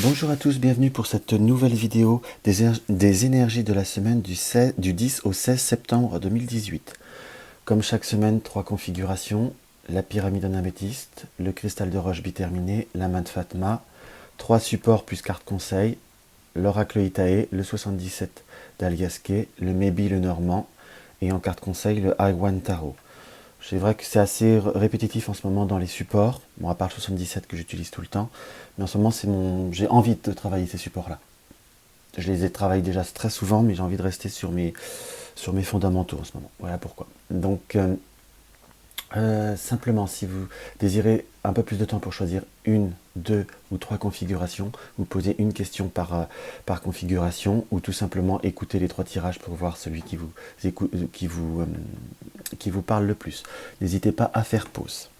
Bonjour à tous, bienvenue pour cette nouvelle vidéo des énergies de la semaine du 10 au 16 septembre 2018. Comme chaque semaine, 3 configurations, la pyramide en améthyste, le cristal de roche biterminé, la main de Fatma, 3 supports plus carte conseil, l'oracle Itae, le 77 d'Aliasquet, le Maybe le Normand, et en carte conseil, le I1 Tarot. C'est vrai que c'est assez répétitif en ce moment dans les supports, bon, à part le 77 que j'utilise tout le temps, mais en ce moment j'ai envie de travailler ces supports-là. Je les ai travaillés déjà très souvent, mais j'ai envie de rester sur mes fondamentaux en ce moment. Voilà pourquoi. Donc, simplement, si vous désirez un peu plus de temps pour choisir une, deux ou trois configurations, vous posez une question par configuration, ou tout simplement écouter les 3 tirages pour voir celui qui vous parle le plus. N'hésitez pas à faire pause.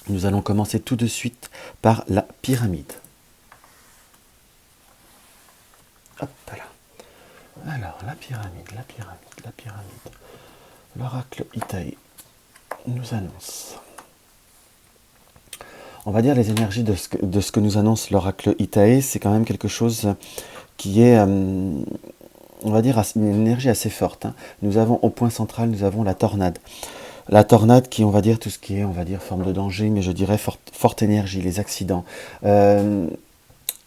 Nous allons commencer tout de suite par la pyramide. Hop là. Alors, la pyramide. L'oracle Itae nous annonce. On va dire les énergies de ce que nous annonce l'oracle Itae, c'est quand même quelque chose qui est, on va dire, une énergie assez forte. Nous avons au point central, nous avons la tornade. La tornade qui, on va dire, tout ce qui est, on va dire, forme de danger, mais je dirais forte énergie, les accidents.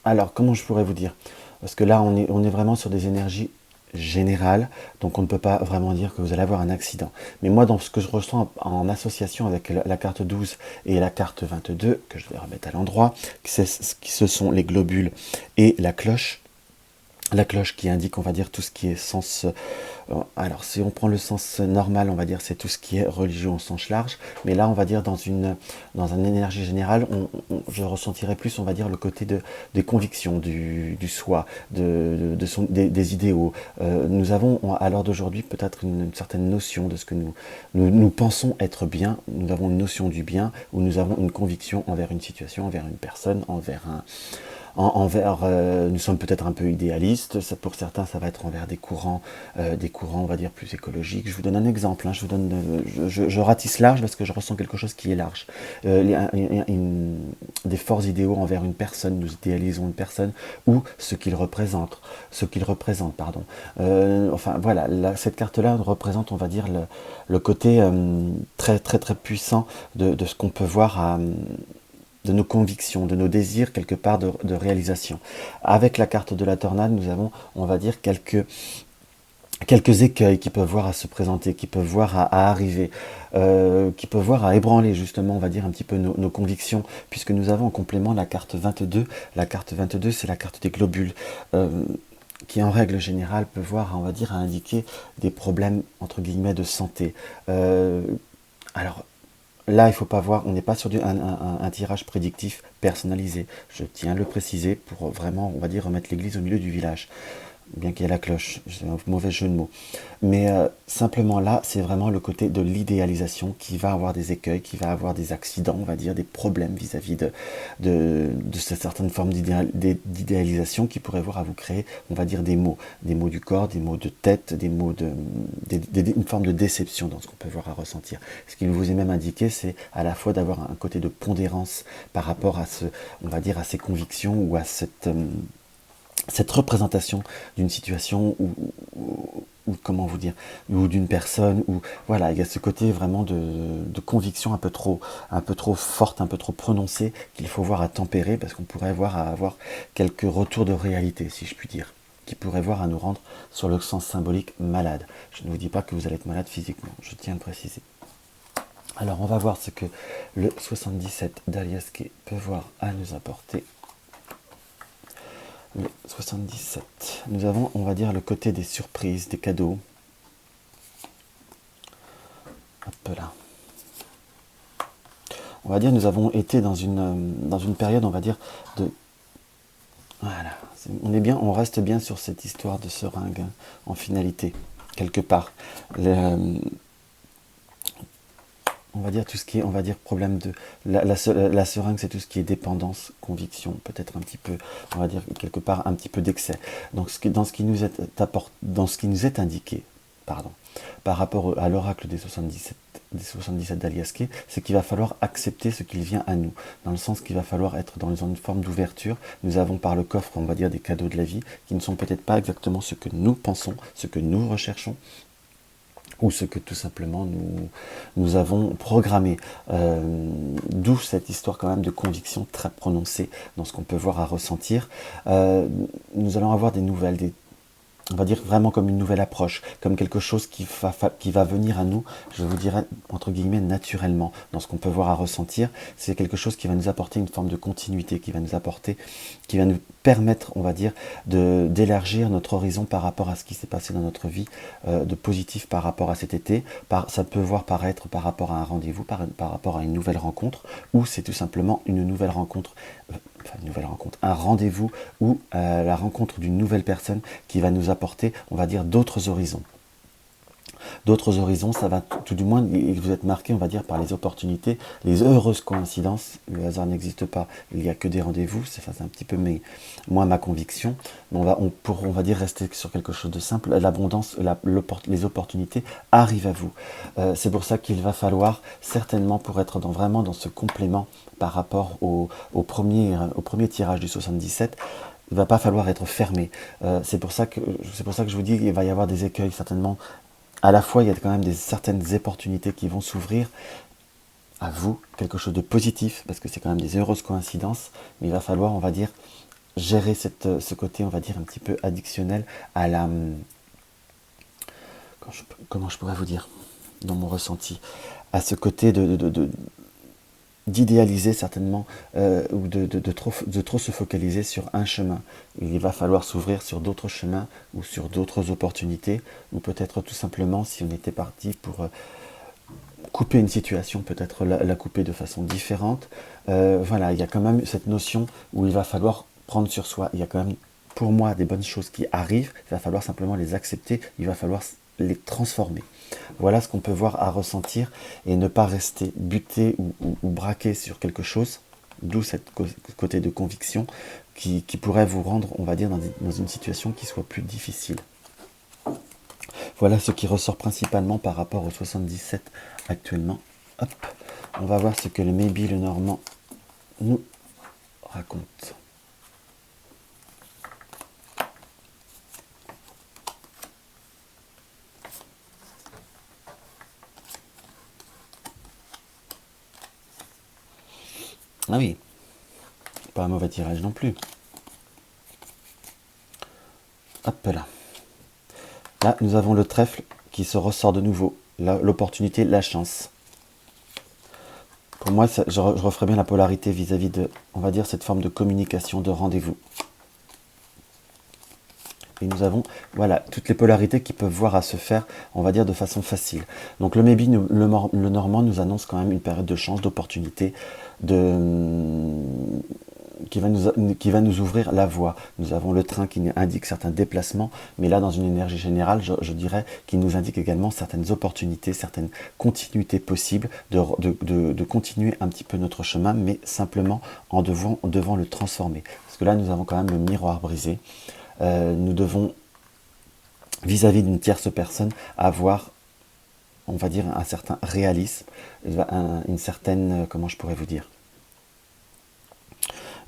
Alors, comment je pourrais vous dire? Parce que là, on est vraiment sur des énergies générales, donc on ne peut pas vraiment dire que vous allez avoir un accident. Mais moi, dans ce que je ressens en association avec la carte 12 et la carte 22, que je vais remettre à l'endroit, ce sont les globules et la cloche. La cloche qui indique, on va dire, tout ce qui est sens... alors, si on prend le sens normal, on va dire, c'est tout ce qui est religieux au sens large. Mais là, on va dire, dans une énergie générale, je ressentirais plus, on va dire, le côté des convictions, du soi, des idéaux. Nous avons, à l'heure d'aujourd'hui, peut-être une certaine notion de ce que nous pensons être bien. Nous avons une notion du bien, ou nous avons une conviction envers une situation, envers une personne, nous sommes peut-être un peu idéalistes, pour certains ça va être envers des courants on va dire plus écologiques. Je vous donne un exemple, je ratisse large parce que je ressens quelque chose qui est large. Des forts idéaux envers une personne, nous idéalisons une personne ou ce qu'il représente, pardon. Enfin voilà, cette carte-là représente, on va dire, le côté très très très puissant de ce qu'on peut voir de nos convictions, de nos désirs quelque part de réalisation. Avec la carte de la tornade, nous avons, on va dire, quelques écueils qui peuvent voir à se présenter, qui peuvent voir à arriver, qui peuvent voir à ébranler justement, on va dire, un petit peu nos convictions, puisque nous avons en complément la carte 22. La carte 22, c'est la carte des globules. Qui en règle générale peut voir, on va dire, à indiquer des problèmes entre guillemets de santé. Alors là, il ne faut pas voir, on n'est pas sur un tirage prédictif personnalisé. Je tiens à le préciser pour vraiment, on va dire, remettre l'église au milieu du village. Bien qu'il y ait la cloche, c'est un mauvais jeu de mots. Mais simplement là, c'est vraiment le côté de l'idéalisation qui va avoir des écueils, qui va avoir des accidents, on va dire, des problèmes vis-à-vis de cette certaine forme d'idéalisation qui pourrait voir à vous créer, on va dire, des mots du corps, des mots de tête, une forme de déception dans ce qu'on peut voir à ressentir. Ce qu'il vous est même indiqué, c'est à la fois d'avoir un côté de pondérance par rapport à on va dire, à ces convictions ou à cette représentation d'une situation ou comment vous dire, ou d'une personne, ou voilà, il y a ce côté vraiment de conviction un peu trop forte, un peu trop prononcée, qu'il faut voir à tempérer, parce qu'on pourrait voir à avoir quelques retours de réalité, si je puis dire, qui pourraient voir à nous rendre, sur le sens symbolique, malade. Je ne vous dis pas que vous allez être malade physiquement, je tiens à le préciser. Alors on va voir ce que le 77 d'Aliasquet peut voir à nous apporter. Le 77. Nous avons, on va dire, le côté des surprises, des cadeaux. Hop là. On va dire, nous avons été dans une période, on va dire, de... Voilà. On reste bien sur cette histoire de seringue, en finalité, quelque part. On va dire tout ce qui est, on va dire, problème de... La seringue, c'est tout ce qui est dépendance, conviction, peut-être un petit peu, on va dire, quelque part, un petit peu d'excès. Donc, dans ce qui nous est indiqué, pardon, par rapport à l'oracle des 77 d'Aliaské, c'est qu'il va falloir accepter ce qu'il vient à nous, dans le sens qu'il va falloir être dans une forme d'ouverture. Nous avons par le coffre, on va dire, des cadeaux de la vie, qui ne sont peut-être pas exactement ce que nous pensons, ce que nous recherchons, ou ce que tout simplement nous avons programmé. D'où cette histoire quand même de conviction très prononcée dans ce qu'on peut voir à ressentir. Nous allons avoir des nouvelles, on va dire vraiment comme une nouvelle approche, comme quelque chose qui va venir à nous, je vous dirais entre guillemets naturellement, dans ce qu'on peut voir à ressentir. C'est quelque chose qui va nous apporter une forme de continuité, qui va nous permettre, on va dire, d'élargir notre horizon par rapport à ce qui s'est passé dans notre vie, de positif par rapport à cet été. Ça peut paraître par rapport à un rendez-vous, par rapport à une nouvelle rencontre, ou c'est tout simplement une nouvelle rencontre, un rendez-vous ou la rencontre d'une nouvelle personne qui va nous apporter, on va dire, d'autres horizons. D'autres horizons, ça va tout du moins, vous êtes marqué, on va dire, par les opportunités, les heureuses coïncidences. Le hasard n'existe pas, il n'y a que des rendez-vous, c'est un petit peu moi ma conviction. On va dire rester sur quelque chose de simple. L'abondance, les opportunités arrivent à vous. C'est pour ça qu'il va falloir certainement, pour être vraiment dans ce complément par rapport au premier tirage du 77, il ne va pas falloir être fermé. C'est pour ça que je vous dis qu'il va y avoir des écueils certainement. À la fois, il y a quand même certaines opportunités qui vont s'ouvrir à vous, quelque chose de positif, parce que c'est quand même des heureuses coïncidences, mais il va falloir, on va dire, gérer ce côté, on va dire, un petit peu additionnel à la... Comment je pourrais vous dire, dans mon ressenti, à ce côté d'idéaliser certainement, ou de trop se focaliser sur un chemin. Il va falloir s'ouvrir sur d'autres chemins ou sur d'autres opportunités, ou peut-être tout simplement, si on était parti pour couper une situation, peut-être la couper de façon différente. Voilà, il y a quand même cette notion où il va falloir prendre sur soi. Il y a quand même, pour moi, des bonnes choses qui arrivent, il va falloir simplement les accepter, il va falloir les transformer. Voilà ce qu'on peut voir à ressentir et ne pas rester buté ou braqué sur quelque chose, d'où ce côté de conviction qui pourrait vous rendre, on va dire, dans une situation qui soit plus difficile. Voilà ce qui ressort principalement par rapport au 77 actuellement. Hop, on va voir ce que le Maybe le Normand nous raconte. Ah oui, pas un mauvais tirage non plus. Hop là. Là, nous avons le trèfle qui se ressort de nouveau. L'opportunité, la chance. Pour moi, je referais bien la polarité vis-à-vis de, on va dire, cette forme de communication, de rendez-vous. Et nous avons, voilà, toutes les polarités qui peuvent voir à se faire, on va dire, de façon facile. Donc le Maybe, le Normand nous annonce quand même une période de chance, d'opportunité, qui va nous ouvrir la voie. Nous avons le train qui indique certains déplacements, mais là, dans une énergie générale, je dirais qu'il nous indique également certaines opportunités, certaines continuités possibles de continuer un petit peu notre chemin, mais simplement en devant le transformer. Parce que là, nous avons quand même le miroir brisé. Nous devons, vis-à-vis d'une tierce personne, avoir, on va dire, un certain réalisme, une certaine, comment je pourrais vous dire,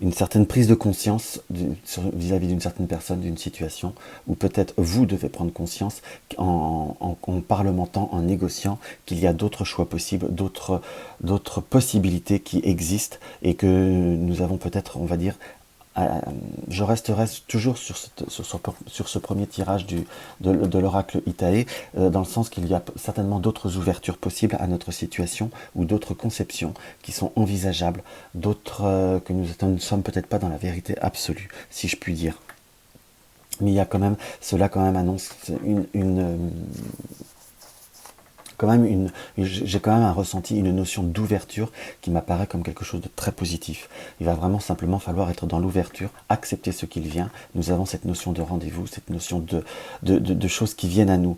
une certaine prise de conscience vis-à-vis d'une certaine personne, d'une situation, où peut-être vous devez prendre conscience en parlementant, en négociant, qu'il y a d'autres choix possibles, d'autres possibilités qui existent, et que nous avons peut-être, on va dire, je resterai toujours sur ce premier tirage de l'oracle Itaé, dans le sens qu'il y a certainement d'autres ouvertures possibles à notre situation, ou d'autres conceptions qui sont envisageables, d'autres que nous ne sommes peut-être pas dans la vérité absolue, si je puis dire. Mais il y a quand même, cela quand même annonce j'ai quand même un ressenti, une notion d'ouverture qui m'apparaît comme quelque chose de très positif. Il va vraiment simplement falloir être dans l'ouverture, accepter ce qu'il vient. Nous avons cette notion de rendez-vous, cette notion de choses qui viennent à nous.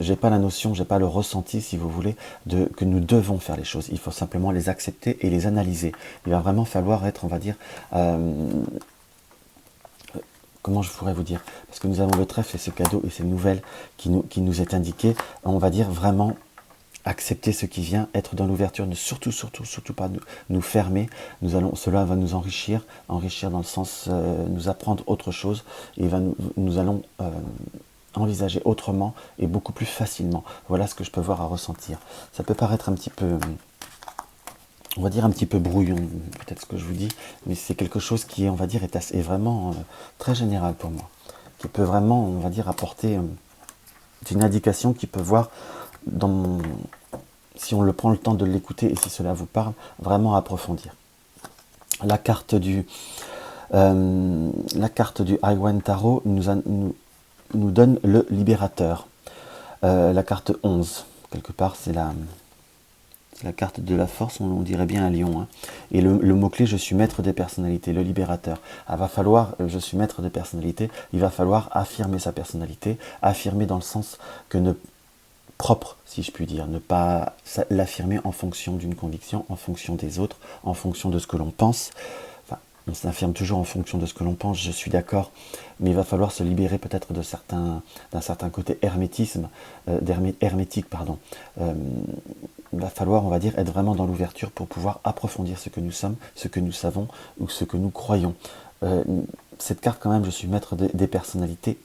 J'ai pas la notion, j'ai pas le ressenti, si vous voulez, que nous devons faire les choses. Il faut simplement les accepter et les analyser. Il va vraiment falloir être, on va dire, comment je pourrais vous dire, parce que nous avons le trèfle et ce cadeau et ces nouvelles qui nous est indiqué, on va dire vraiment accepter ce qui vient, être dans l'ouverture, ne surtout, surtout, surtout pas nous fermer. Cela va nous enrichir dans le sens, nous apprendre autre chose, et nous allons envisager autrement et beaucoup plus facilement. Voilà ce que je peux voir à ressentir. Ça peut paraître un petit peu, on va dire un petit peu brouillon, peut-être ce que je vous dis, mais c'est quelque chose qui, on va dire, est vraiment très général pour moi, qui peut vraiment, on va dire, apporter une indication qui peut voir si on le prend le temps de l'écouter et si cela vous parle, vraiment approfondir. La carte du Iwan Tarot nous donne le libérateur. La carte 11, quelque part, c'est la carte de la force, on dirait bien un lion. Hein. Et le mot-clé, je suis maître des personnalités, le libérateur. Je suis maître des personnalités, il va falloir affirmer sa personnalité, affirmer dans le sens que propre, si je puis dire, ne pas l'affirmer en fonction d'une conviction, en fonction des autres, en fonction de ce que l'on pense. Enfin, on s'affirme toujours en fonction de ce que l'on pense, je suis d'accord, mais il va falloir se libérer peut-être d'un certain côté hermétique. Il va falloir, on va dire, être vraiment dans l'ouverture pour pouvoir approfondir ce que nous sommes, ce que nous savons ou ce que nous croyons. Cette carte, quand même, je suis maître des personnalités,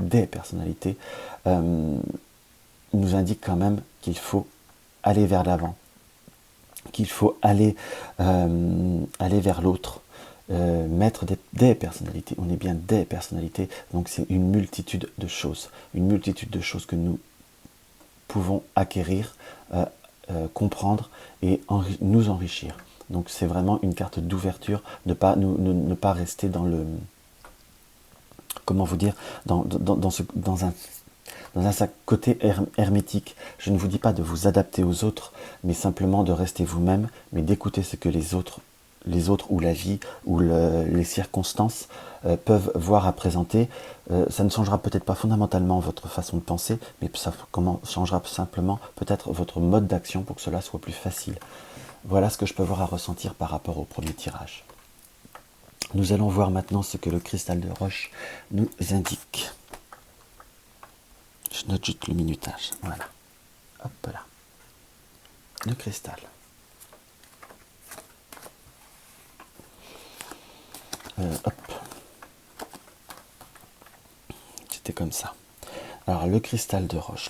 nous indique quand même qu'il faut aller vers l'avant, qu'il faut aller vers l'autre, mettre des personnalités. On est bien des personnalités, donc c'est une multitude de choses que nous pouvons acquérir, comprendre et nous enrichir. Donc c'est vraiment une carte d'ouverture, ne pas rester dans le, comment vous dire, dans un côté hermétique. Je ne vous dis pas de vous adapter aux autres, mais simplement de rester vous-même, mais d'écouter ce que les autres ou la vie ou les circonstances peuvent voir à présenter. Ça ne changera peut-être pas fondamentalement votre façon de penser, mais ça changera simplement peut-être votre mode d'action pour que cela soit plus facile. Voilà ce que je peux voir à ressentir par rapport au premier tirage. Nous allons voir maintenant ce que le cristal de roche nous indique. Je note juste le minutage. Voilà. Hop là. Le cristal. Hop. C'était comme ça. Alors, le cristal de roche.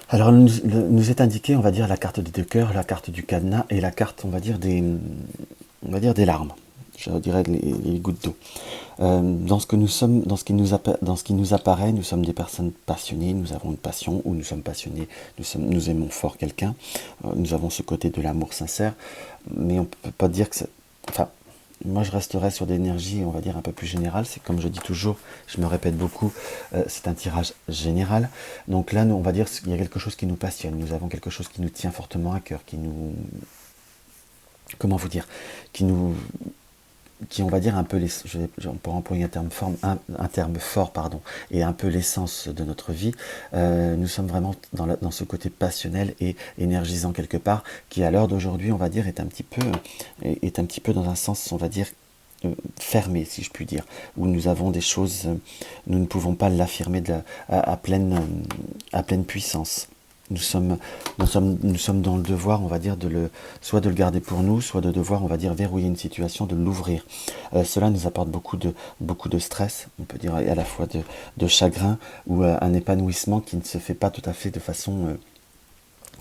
Alors, nous est indiqué, on va dire, la carte des deux cœurs, la carte du cadenas et la carte, on va dire, des larmes. Je dirais les gouttes d'eau. Dans ce que nous sommes, dans ce qui nous apparaît, nous sommes des personnes passionnées, nous avons une passion, ou nous sommes passionnés, nous aimons fort quelqu'un, nous avons ce côté de l'amour sincère, mais on ne peut pas dire que c'est... Enfin, moi je resterai sur des énergies, on va dire, un peu plus générales. C'est comme je dis toujours, je me répète beaucoup, c'est un tirage général. Donc là, on va dire qu'il y a quelque chose qui nous passionne, nous avons quelque chose qui nous tient fortement à cœur, qui nous... Comment vous dire, qui on va dire un peu, on pourrait employer un terme fort, et un peu l'essence de notre vie. Nous sommes vraiment dans ce côté passionnel et énergisant quelque part, qui à l'heure d'aujourd'hui, on va dire, est un petit peu dans un sens, on va dire, fermé, si je puis dire, où nous avons des choses, nous ne pouvons pas l'affirmer à pleine puissance. Nous sommes dans le devoir, on va dire, soit de le garder pour nous, soit de devoir, on va dire, verrouiller une situation, de l'ouvrir. Cela nous apporte beaucoup de stress, on peut dire à la fois de chagrin, ou un épanouissement qui ne se fait pas tout à fait de façon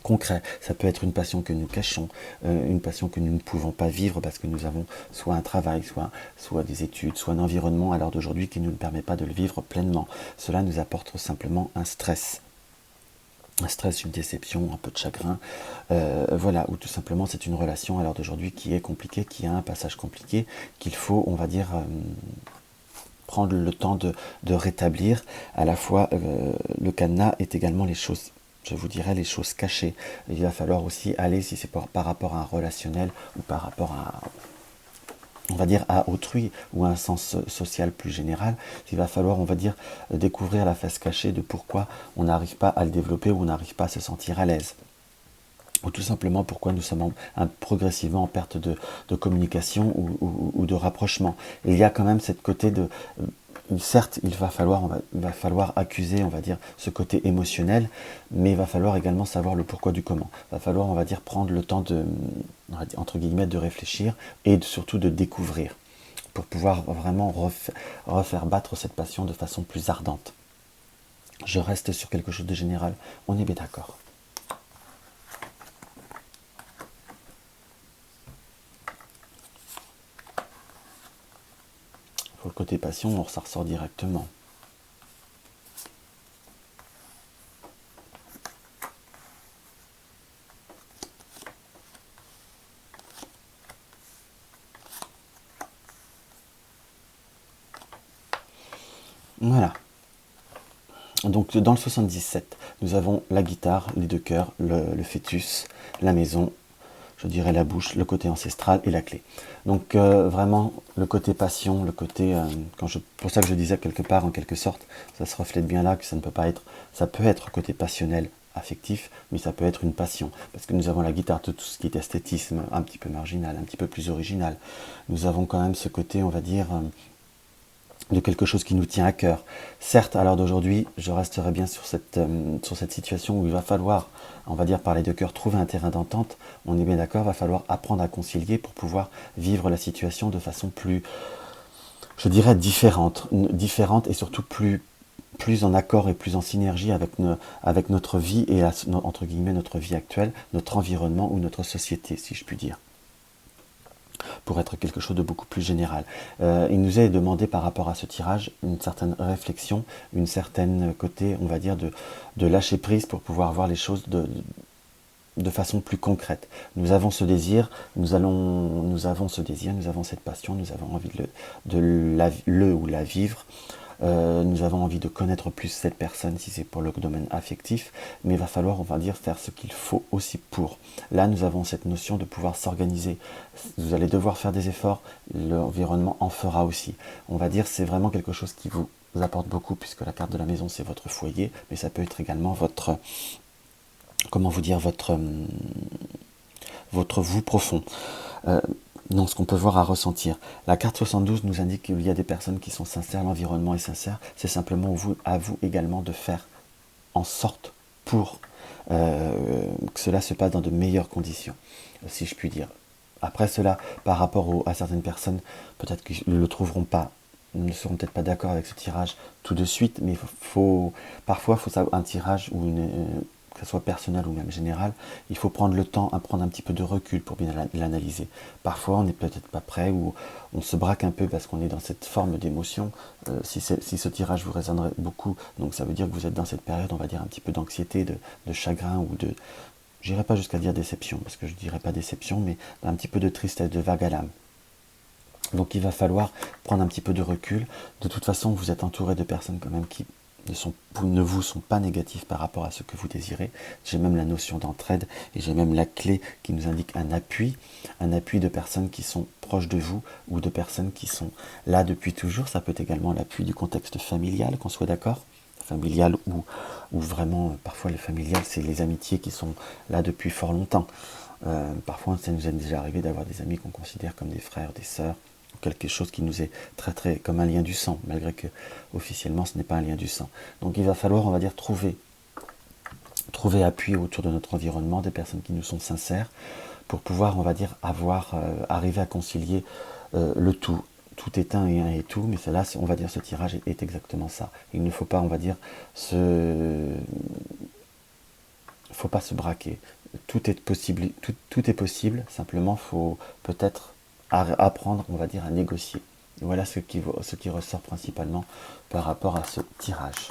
concrète. Ça peut être une passion que nous cachons, une passion que nous ne pouvons pas vivre parce que nous avons soit un travail, soit des études, soit un environnement à l'heure d'aujourd'hui qui ne nous permet pas de le vivre pleinement. Cela nous apporte simplement un stress, une déception, un peu de chagrin, voilà, ou tout simplement c'est une relation à l'heure d'aujourd'hui qui est compliquée, qui a un passage compliqué, qu'il faut, on va dire, prendre le temps de rétablir. À la fois, le cadenas est également les choses, je vous dirais, les choses cachées. Il va falloir aussi aller, si c'est par rapport à un relationnel, ou par rapport à, on va dire, à autrui, ou à un sens social plus général, il va falloir, on va dire, découvrir la face cachée de pourquoi on n'arrive pas à le développer, ou on n'arrive pas à se sentir à l'aise. ou tout simplement pourquoi nous sommes progressivement en perte de communication ou de rapprochement. Il y a quand même cette côté de... certes, il va falloir accuser, on va dire, ce côté émotionnel, mais il va falloir également savoir le pourquoi du comment. Il va falloir, on va dire, prendre le temps de, entre guillemets, de réfléchir et surtout de découvrir, pour pouvoir vraiment refaire battre cette passion de façon plus ardente. Je reste sur quelque chose de général, on est bien d'accord. Pour le côté passion, ça ressort directement. Voilà. Donc dans le 77, nous avons la guitare, les deux cœurs, le fœtus, la maison, je dirais la bouche, le côté ancestral et la clé. Donc vraiment le côté passion, le côté, pour ça que je disais quelque part en quelque sorte, ça se reflète bien là que ça ne peut pas être, ça peut être côté passionnel, affectif, mais ça peut être une passion, parce que nous avons la guitare de tout ce qui est esthétisme, un petit peu marginal, un petit peu plus original. Nous avons quand même ce côté, on va dire, de quelque chose qui nous tient à cœur. Certes, à l'heure d'aujourd'hui, je resterai bien sur cette situation où il va falloir, on va dire par les deux cœurs, trouver un terrain d'entente. On est bien d'accord, il va falloir apprendre à concilier pour pouvoir vivre la situation de façon plus, je dirais, différente et surtout plus en accord et plus en synergie avec notre vie et entre guillemets notre vie actuelle, notre environnement ou notre société, si je puis dire, pour être quelque chose de beaucoup plus général. Il nous est demandé par rapport à ce tirage une certaine réflexion, une certaine côté, on va dire, de lâcher prise pour pouvoir voir les choses de façon plus concrète. Nous avons ce désir, nous avons ce désir, nous avons cette passion, nous avons envie de la vivre. Nous avons envie de connaître plus cette personne si c'est pour le domaine affectif, mais il va falloir, on va dire, faire ce qu'il faut aussi pour. Là, nous avons cette notion de pouvoir s'organiser. Vous allez devoir faire des efforts, l'environnement en fera aussi. On va dire, c'est vraiment quelque chose qui vous apporte beaucoup, puisque la carte de la maison, c'est votre foyer, mais ça peut être également votre, comment vous dire, votre vous profond. Non, ce qu'on peut voir à ressentir. La carte 72 nous indique qu'il y a des personnes qui sont sincères, l'environnement est sincère. C'est simplement à vous également de faire en sorte pour que cela se passe dans de meilleures conditions, si je puis dire. Après cela, par rapport à certaines personnes, peut-être qu'ils ne le trouveront pas, ne seront peut-être pas d'accord avec ce tirage tout de suite, mais parfois il faut savoir un tirage ou que ce soit personnel ou même général, il faut prendre le temps à prendre un petit peu de recul pour bien l'analyser. Parfois, on n'est peut-être pas prêt ou on se braque un peu parce qu'on est dans cette forme d'émotion. Si ce tirage vous résonnerait beaucoup, donc ça veut dire que vous êtes dans cette période, on va dire, un petit peu d'anxiété, de chagrin ou de... J'irai pas jusqu'à dire déception, parce que je dirais pas déception, mais un petit peu de tristesse, de vague à l'âme. Donc il va falloir prendre un petit peu de recul. De toute façon, vous êtes entouré de personnes quand même qui ne vous sont pas négatifs par rapport à ce que vous désirez. J'ai même la notion d'entraide et j'ai même la clé qui nous indique un appui de personnes qui sont proches de vous ou de personnes qui sont là depuis toujours. Ça peut être également l'appui du contexte familial, qu'on soit d'accord, familial ou vraiment, parfois le familial, c'est les amitiés qui sont là depuis fort longtemps. Parfois, ça nous est déjà arrivé d'avoir des amis qu'on considère comme des frères, des sœurs, quelque chose qui nous est très comme un lien du sang, malgré que officiellement ce n'est pas un lien du sang. Donc il va falloir, on va dire, trouver appui autour de notre environnement, des personnes qui nous sont sincères, pour pouvoir, on va dire, arriver à concilier le tout. Tout est un et un est tout, mais cela, on va dire, ce tirage est exactement ça. Il ne faut pas, on va dire, faut pas se braquer. Tout est possible, tout est possible, simplement faut peut-être apprendre, on va dire, à négocier. Voilà ce qui ressort principalement par rapport à ce tirage.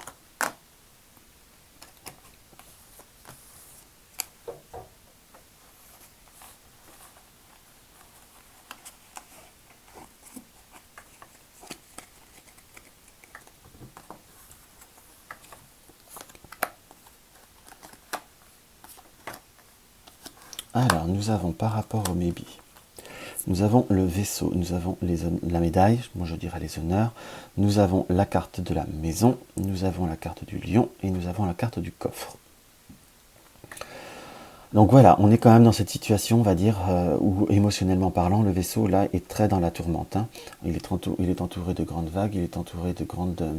Alors, nous avons par rapport au maybe, nous avons le vaisseau, nous avons la médaille, moi je dirais les honneurs, nous avons la carte de la maison, nous avons la carte du lion et nous avons la carte du coffre. Donc voilà, on est quand même dans cette situation, on va dire, où émotionnellement parlant, le vaisseau là est très dans la tourmente, hein. Il est entouré de grandes vagues, il est entouré de grandes,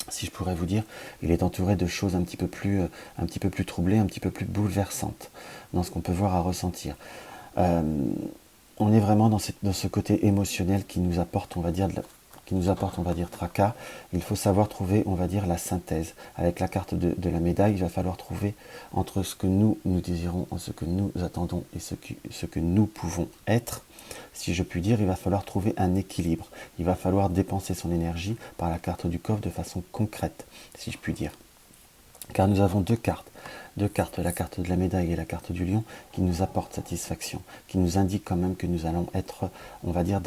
si je pourrais vous dire, il est entouré de choses un petit peu plus troublées, un petit peu plus bouleversantes dans ce qu'on peut voir à ressentir. Euh, on est vraiment dans ce côté émotionnel qui nous apporte, on va dire, tracas. Il faut savoir trouver, on va dire, la synthèse. Avec la carte de la médaille, il va falloir trouver entre ce que nous désirons, ce que nous attendons et ce que nous pouvons être. Si je puis dire, il va falloir trouver un équilibre. Il va falloir dépenser son énergie par la carte du coffre de façon concrète, si je puis dire. Car nous avons deux cartes, la carte de la médaille et la carte du lion, qui nous apportent satisfaction, qui nous indiquent quand même que nous allons être, on va dire,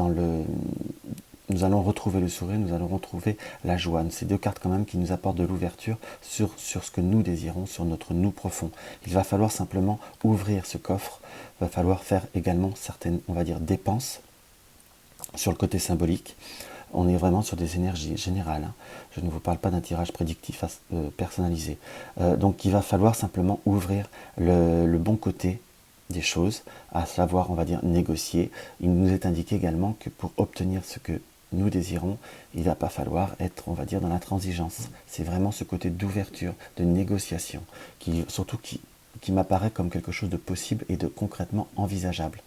nous allons retrouver le sourire, nous allons retrouver la joie. Ces deux cartes quand même qui nous apportent de l'ouverture sur ce que nous désirons, sur notre nous profond. Il va falloir simplement ouvrir ce coffre, il va falloir faire également certaines, on va dire, dépenses sur le côté symbolique. On est vraiment sur des énergies générales, hein. Je ne vous parle pas d'un tirage prédictif personnalisé. Donc il va falloir simplement ouvrir le bon côté des choses, à savoir, on va dire, négocier. Il nous est indiqué également que pour obtenir ce que nous désirons, il ne va pas falloir être, on va dire, dans la transigence. C'est vraiment ce côté d'ouverture, de négociation, surtout qui m'apparaît comme quelque chose de possible et de concrètement envisageable.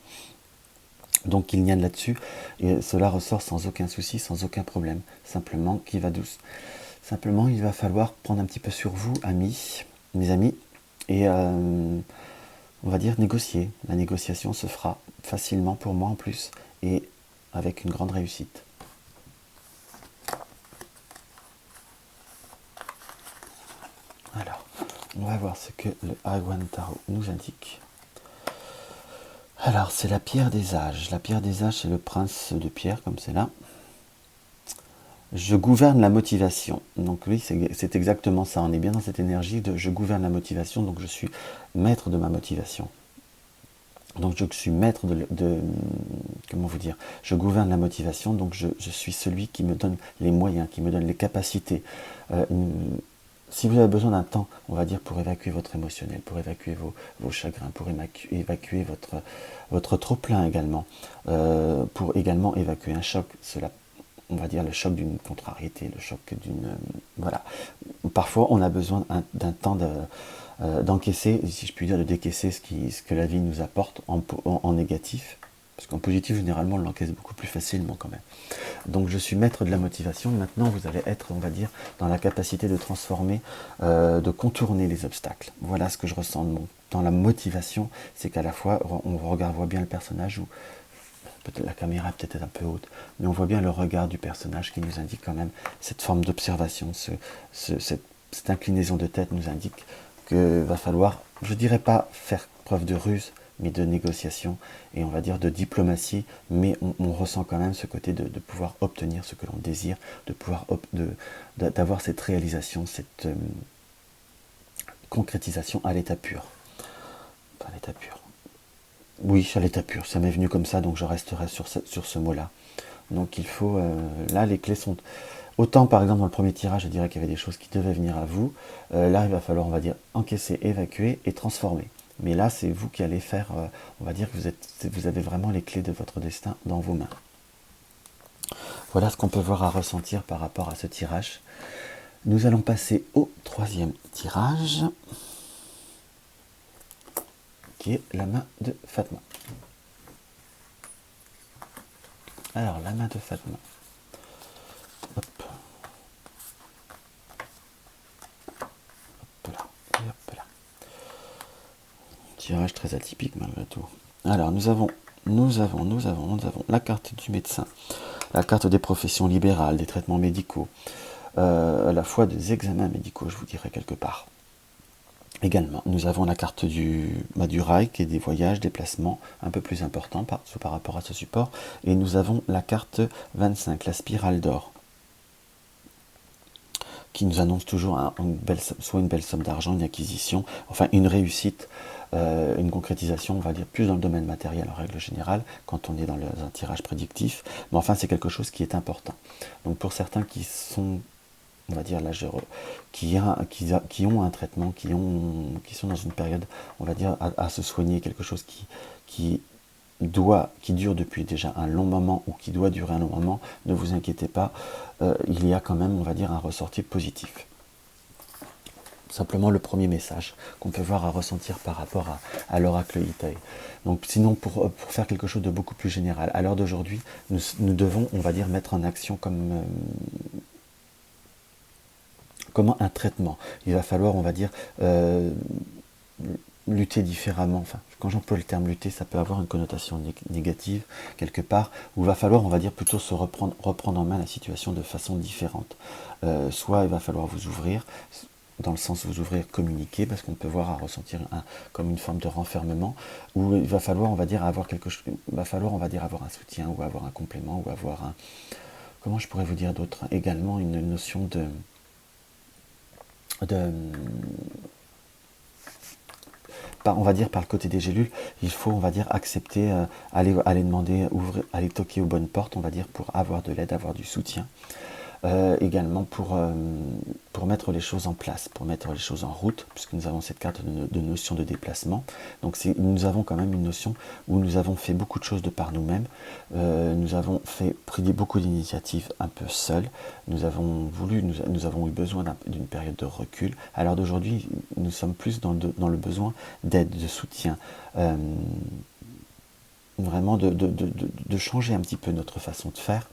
Donc il n'y a là-dessus, et cela ressort sans aucun souci, sans aucun problème, simplement qui va douce. Simplement, il va falloir prendre un petit peu sur vous, mes amis, et on va dire négocier. La négociation se fera facilement pour moi en plus, et avec une grande réussite. Alors, on va voir ce que le Agwan Tarot nous indique. Alors, c'est la pierre des âges. La pierre des âges, c'est le prince de pierre, comme c'est là. Je gouverne la motivation. Donc oui, c'est exactement ça. On est bien dans cette énergie de je gouverne la motivation, donc je suis maître de ma motivation. Donc je suis maître comment vous dire, je gouverne la motivation, donc je suis celui qui me donne les moyens, qui me donne les capacités. Si vous avez besoin d'un temps, on va dire, pour évacuer votre émotionnel, pour évacuer vos chagrins, pour évacuer votre trop-plein également, pour également évacuer un choc, on va dire le choc d'une contrariété, le choc d'une... voilà. Parfois, on a besoin d'un temps d'encaisser, si je puis dire, de décaisser ce que la vie nous apporte en négatif. Parce qu'en positif, généralement, on l'encaisse beaucoup plus facilement quand même. Donc je suis maître de la motivation. Maintenant, vous allez être, on va dire, dans la capacité de transformer, de contourner les obstacles. Voilà ce que je ressens dans la motivation. C'est qu'à la fois, on voit bien le personnage, où peut-être la caméra peut-être un peu haute, mais on voit bien le regard du personnage qui nous indique quand même cette forme d'observation, cette inclinaison de tête nous indique que va falloir, je dirais pas faire preuve de ruse, mais de négociation et on va dire de diplomatie, mais on ressent quand même ce côté de pouvoir obtenir ce que l'on désire, de pouvoir d'avoir cette réalisation, cette concrétisation à l'état pur. Enfin, à l'état pur. Oui, à l'état pur, ça m'est venu comme ça, donc je resterai sur ce mot-là. Donc il faut, là les clés sont... Autant par exemple dans le premier tirage, je dirais qu'il y avait des choses qui devaient venir à vous, là il va falloir, on va dire, encaisser, évacuer et transformer. Mais là c'est vous qui allez faire, on va dire que vous avez vraiment les clés de votre destin dans vos mains. Voilà ce qu'on peut voir à ressentir par rapport à ce tirage. Nous allons passer au troisième tirage, qui est la main de Fatma. Alors, la main de Fatma. Hop. Hop là. Et hop là. Tirage très atypique malgré tout. Alors, nous avons la carte du médecin, la carte des professions libérales, des traitements médicaux, à la fois des examens médicaux, je vous dirais quelque part. Également, nous avons la carte du rail, qui est des voyages, déplacements un peu plus importants par rapport à ce support. Et nous avons la carte 25, la spirale d'or, qui nous annonce toujours soit une belle somme d'argent, une acquisition, enfin une réussite, une concrétisation, on va dire, plus dans le domaine matériel en règle générale, quand on est dans un tirage prédictif. Mais enfin, c'est quelque chose qui est important. Donc pour certains qui sont on va dire, là, qui ont un traitement, qui sont dans une période, on va dire, à se soigner, quelque chose qui dure depuis déjà un long moment ou qui doit durer un long moment, ne vous inquiétez pas, il y a quand même, on va dire, un ressorti positif. Simplement le premier message qu'on peut voir à ressentir par rapport à l'oracle Itae. Donc sinon, pour faire quelque chose de beaucoup plus général, à l'heure d'aujourd'hui, nous devons, on va dire, mettre en action comment un traitement. Il va falloir, on va dire, lutter différemment. Enfin, quand j'emploie le terme lutter, ça peut avoir une connotation négative quelque part, où il va falloir, on va dire, plutôt se reprendre en main la situation de façon différente. Soit il va falloir vous ouvrir, dans le sens vous ouvrir, communiquer, parce qu'on peut voir à ressentir comme une forme de renfermement, où il va falloir, on va dire, avoir quelque chose, il va falloir, on va dire, avoir un soutien, ou avoir un complément, ou avoir un, comment je pourrais vous dire d'autre, également une notion on va dire par le côté des gélules, il faut, on va dire, accepter, aller demander, aller toquer aux bonnes portes, on va dire, pour avoir de l'aide, avoir du soutien. Également pour mettre les choses en place, pour mettre les choses en route, puisque nous avons cette carte de notion de déplacement. Donc nous avons quand même une notion où nous avons fait beaucoup de choses de par nous-mêmes, nous avons pris beaucoup d'initiatives un peu seuls, nous avons eu besoin d'une période de recul. À l'heure d'aujourd'hui, nous sommes plus dans le besoin d'aide, de soutien, vraiment de changer un petit peu notre façon de faire.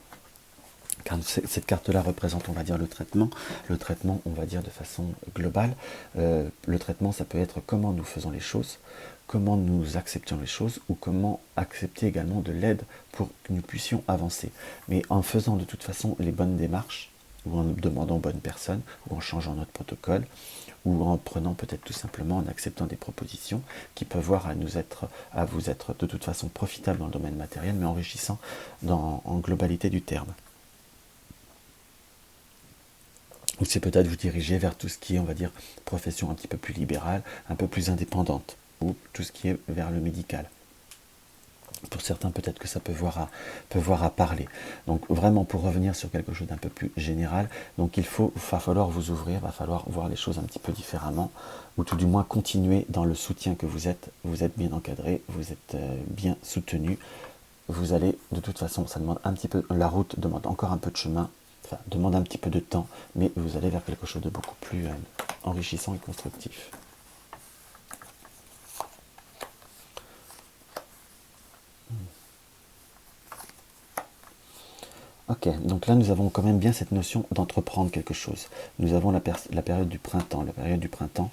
Car cette carte-là représente, on va dire, le traitement. Le traitement, on va dire, de façon globale. Le traitement, ça peut être comment nous faisons les choses, comment nous acceptons les choses, ou comment accepter également de l'aide pour que nous puissions avancer. Mais en faisant de toute façon les bonnes démarches, ou en demandant aux bonnes personnes, ou en changeant notre protocole, ou en prenant peut-être tout simplement, en acceptant des propositions qui peuvent voir à vous être de toute façon profitables dans le domaine matériel, mais enrichissant en globalité du terme. Ou c'est peut-être vous diriger vers tout ce qui est, on va dire, profession un petit peu plus libérale, un peu plus indépendante, ou tout ce qui est vers le médical. Pour certains, peut-être que ça peut voir à parler. Donc vraiment, pour revenir sur quelque chose d'un peu plus général, donc va falloir vous ouvrir, va falloir voir les choses un petit peu différemment, ou tout du moins continuer dans le soutien que vous êtes bien encadré, vous êtes bien soutenu, vous allez, de toute façon, ça demande un petit peu, la route demande encore un peu de chemin, enfin, demande un petit peu de temps, mais vous allez vers quelque chose de beaucoup plus enrichissant et constructif. Ok, donc là nous avons quand même bien cette notion d'entreprendre quelque chose. Nous avons la période du printemps. La période du printemps,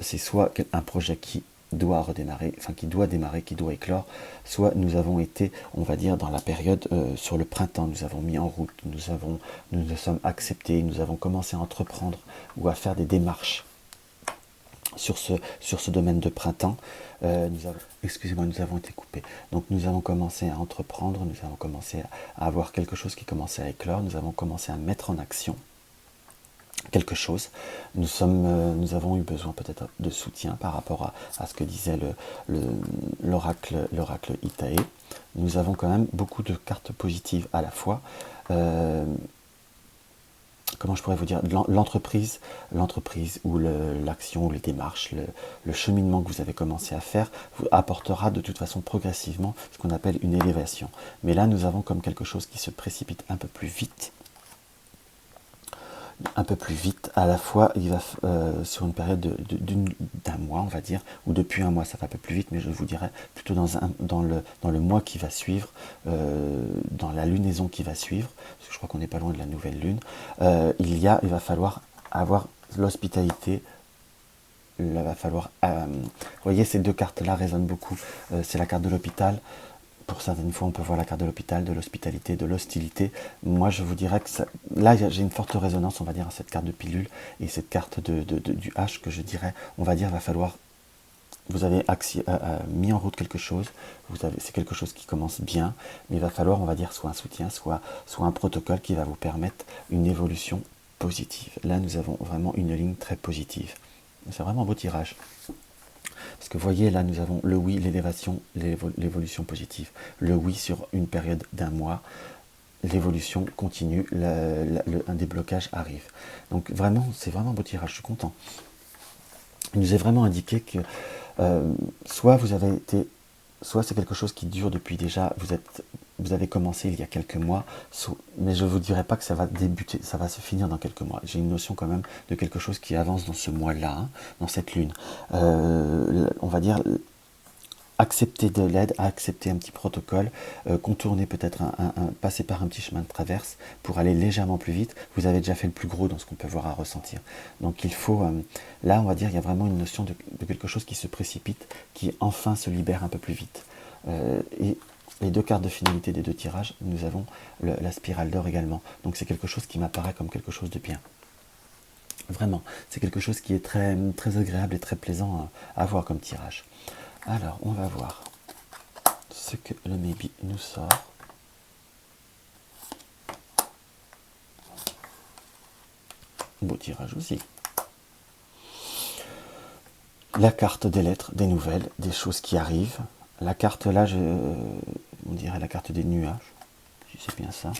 c'est soit un projet qui doit redémarrer, enfin qui doit démarrer, qui doit éclore, soit nous avons été, on va dire, dans la période sur le printemps, nous avons mis en route, nous sommes acceptés, nous avons commencé à entreprendre ou à faire des démarches sur ce domaine de printemps. Nous avons été coupés. Donc nous avons commencé à entreprendre, nous avons commencé à avoir quelque chose qui commençait à éclore, nous avons commencé à mettre en action quelque chose. Nous avons eu besoin peut-être de soutien par rapport à ce que disait l'oracle Itae. Nous avons quand même beaucoup de cartes positives à la fois. Comment je pourrais vous dire, l'entreprise ou l'action ou les démarches, le cheminement que vous avez commencé à faire vous apportera de toute façon progressivement ce qu'on appelle une élévation. Mais là, nous avons comme quelque chose qui se précipite un peu plus vite, à la fois il va sur une période d'un mois, on va dire, ou depuis un mois, ça va un peu plus vite, mais je vous dirais plutôt dans le mois qui va suivre, dans la lunaison qui va suivre, parce que je crois qu'on n'est pas loin de la nouvelle lune, il va falloir avoir l'hospitalité. Il va falloir, vous voyez, ces deux cartes-là résonnent beaucoup. C'est la carte de l'hôpital. Pour certaines fois, on peut voir la carte de l'hôpital, de l'hospitalité, de l'hostilité. Moi, je vous dirais que là, j'ai une forte résonance, on va dire, à cette carte de pilule et cette carte du H que je dirais, on va dire, va falloir. Vous avez mis en route quelque chose, c'est quelque chose qui commence bien, mais il va falloir, on va dire, soit un soutien, soit un protocole qui va vous permettre une évolution positive. Là, nous avons vraiment une ligne très positive. C'est vraiment un beau tirage. Parce que vous voyez, là, nous avons le oui, l'élévation, l'évolution positive. Le oui sur une période d'un mois. l'évolution continue, un déblocage arrive. Donc vraiment, c'est vraiment un beau tirage, je suis content. Il nous est vraiment indiqué que soit vous avez été, soit c'est quelque chose qui dure depuis déjà, vous avez commencé il y a quelques mois, mais je ne vous dirai pas que ça va débuter, ça va se finir dans quelques mois. J'ai une notion quand même de quelque chose qui avance dans ce mois-là, hein, dans cette lune. On va dire accepter de l'aide, accepter un petit protocole, contourner peut-être passer par un petit chemin de traverse pour aller légèrement plus vite. Vous avez déjà fait le plus gros dans ce qu'on peut voir à ressentir. Donc il faut, là on va dire, il y a vraiment une notion de quelque chose qui se précipite, qui enfin se libère un peu plus vite. Et les deux cartes de finalité des deux tirages, nous avons la spirale d'or également. Donc c'est quelque chose qui m'apparaît comme quelque chose de bien. Vraiment, c'est quelque chose qui est très, très agréable et très plaisant à voir comme tirage. Alors, on va voir ce que le Maybe nous sort. Beau tirage aussi. La carte des lettres, des nouvelles, des choses qui arrivent. La carte là, on dirait la carte des nuages, si c'est bien ça.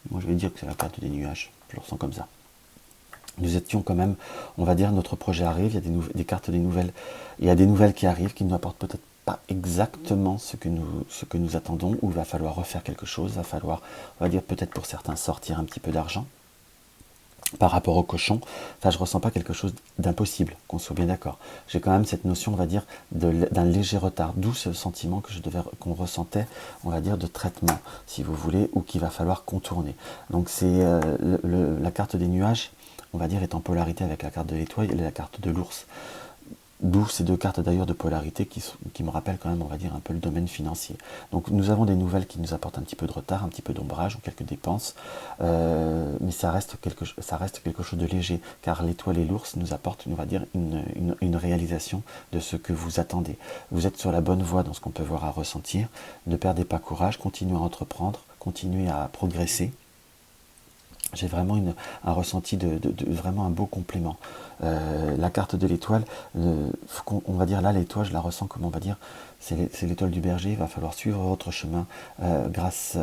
Moi, je vais dire que c'est la carte des nuages. Je le ressens comme ça. Nous étions quand même, on va dire, notre projet arrive, il y a des cartes des nouvelles, il y a des nouvelles qui arrivent, qui ne nous apportent peut-être pas exactement ce que nous attendons, ou il va falloir refaire quelque chose, il va falloir, on va dire peut-être pour certains, sortir un petit peu d'argent par rapport au cochon. Enfin, je ne ressens pas quelque chose d'impossible, qu'on soit bien d'accord. J'ai quand même cette notion, on va dire, d'un léger retard, d'où ce sentiment qu'on ressentait, on va dire, de traitement, si vous voulez, ou qu'il va falloir contourner. Donc c'est la carte des nuages, on va dire, est en polarité avec la carte de l'étoile et la carte de l'ours. D'où ces deux cartes d'ailleurs de polarité qui me rappellent quand même, on va dire, un peu le domaine financier. Donc nous avons des nouvelles qui nous apportent un petit peu de retard, un petit peu d'ombrage ou quelques dépenses, mais ça reste quelque chose de léger, car l'étoile et l'ours nous apportent, on va dire, une réalisation de ce que vous attendez. Vous êtes sur la bonne voie dans ce qu'on peut voir à ressentir. Ne perdez pas courage, continuez à entreprendre, continuez à progresser. J'ai vraiment un ressenti de vraiment un beau complément. La carte de l'étoile, on va dire là, l'étoile, je la ressens comme on va dire, c'est l'étoile du berger, il va falloir suivre votre chemin grâce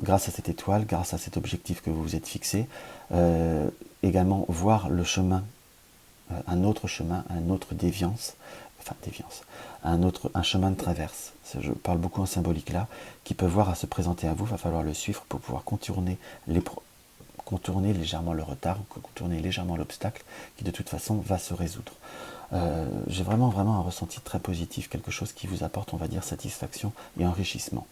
à cette étoile, grâce à cet objectif que vous vous êtes fixé. Également voir le chemin, un autre chemin, un autre déviance, un chemin de traverse. Je parle beaucoup en symbolique là, qui peut voir à se présenter à vous, il va falloir le suivre pour pouvoir contourner légèrement le retard, contourner légèrement l'obstacle qui de toute façon va se résoudre. J'ai vraiment un ressenti très positif, quelque chose qui vous apporte, on va dire, satisfaction et enrichissement.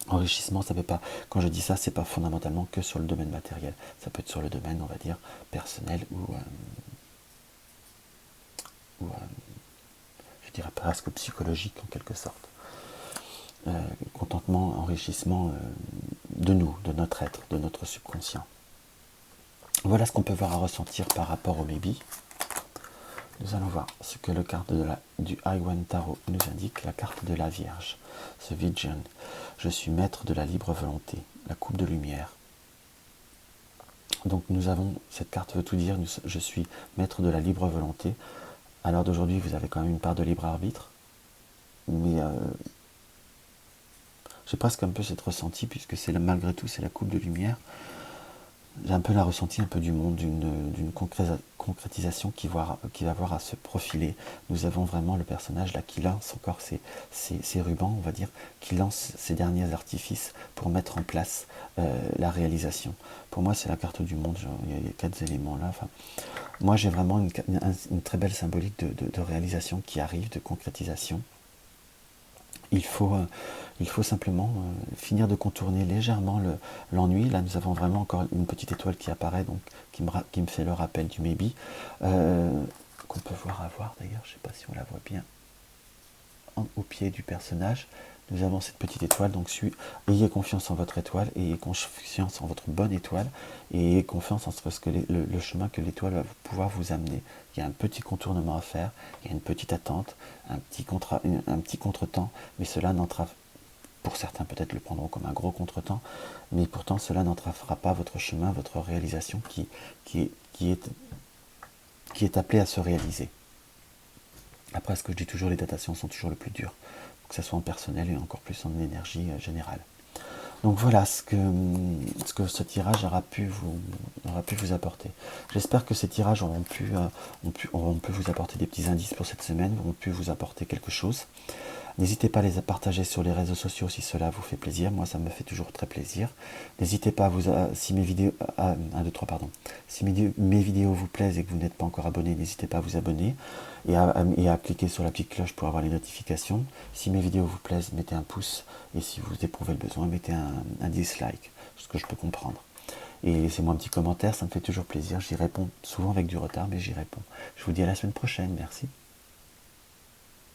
Enrichissement, ça peut pas, quand je dis ça, c'est pas fondamentalement que sur le domaine matériel, ça peut être sur le domaine, on va dire, personnel ou je dirais presque psychologique en quelque sorte. Contentement, enrichissement de nous, de notre être, de notre subconscient. Voilà ce qu'on peut voir à ressentir par rapport au Maybe. Nous allons voir ce que le carte du Iwan Tarot nous indique, la carte de la Vierge, ce Vision. Je suis maître de la libre volonté, la coupe de lumière. Donc nous avons, cette carte veut tout dire, je suis maître de la libre volonté. À l'heure d'aujourd'hui, vous avez quand même une part de libre arbitre, mais j'ai presque un peu cette ressenti, puisque malgré tout c'est la coupe de lumière. J'ai un peu la ressenti un peu du monde, d'une concrétisation qui va avoir à se profiler. Nous avons vraiment le personnage là qui lance encore ses rubans, on va dire, qui lance ses derniers artifices pour mettre en place la réalisation. Pour moi, c'est la carte du monde, il y a 4 éléments là. Enfin, moi, j'ai vraiment une très belle symbolique de réalisation qui arrive, de concrétisation. Il faut simplement finir de contourner légèrement l'ennui. Là, nous avons vraiment encore une petite étoile qui apparaît, donc qui me fait le rappel du Maybe, qu'on peut voir d'ailleurs, je ne sais pas si on la voit bien, au pied du personnage. Nous avons cette petite étoile, donc ayez confiance en votre étoile, ayez confiance en votre bonne étoile, et ayez confiance en le chemin que l'étoile va pouvoir vous amener. Il y a un petit contournement à faire, il y a une petite attente, un petit contretemps, mais cela n'entrave, pour certains peut-être le prendront comme un gros contretemps, mais pourtant cela n'entravera pas votre chemin, votre réalisation qui est appelée à se réaliser. Après, ce que je dis toujours, les datations sont toujours le plus dur, que ce soit en personnel et encore plus en énergie générale. Donc voilà ce que ce tirage aura pu vous apporter. J'espère que ces tirages auront pu vous apporter des petits indices pour cette semaine, auront pu vous apporter quelque chose. N'hésitez pas à les partager sur les réseaux sociaux si cela vous fait plaisir. Moi, ça me fait toujours très plaisir. N'hésitez pas à si mes vidéos, 1, 2, 3, pardon. Si mes vidéos vous plaisent et que vous n'êtes pas encore abonné, n'hésitez pas à vous abonner et à cliquer sur la petite cloche pour avoir les notifications. Si mes vidéos vous plaisent, mettez un pouce et si vous éprouvez le besoin, mettez un dislike, ce que je peux comprendre. Et laissez-moi un petit commentaire, ça me fait toujours plaisir. J'y réponds souvent avec du retard, mais j'y réponds. Je vous dis à la semaine prochaine. Merci.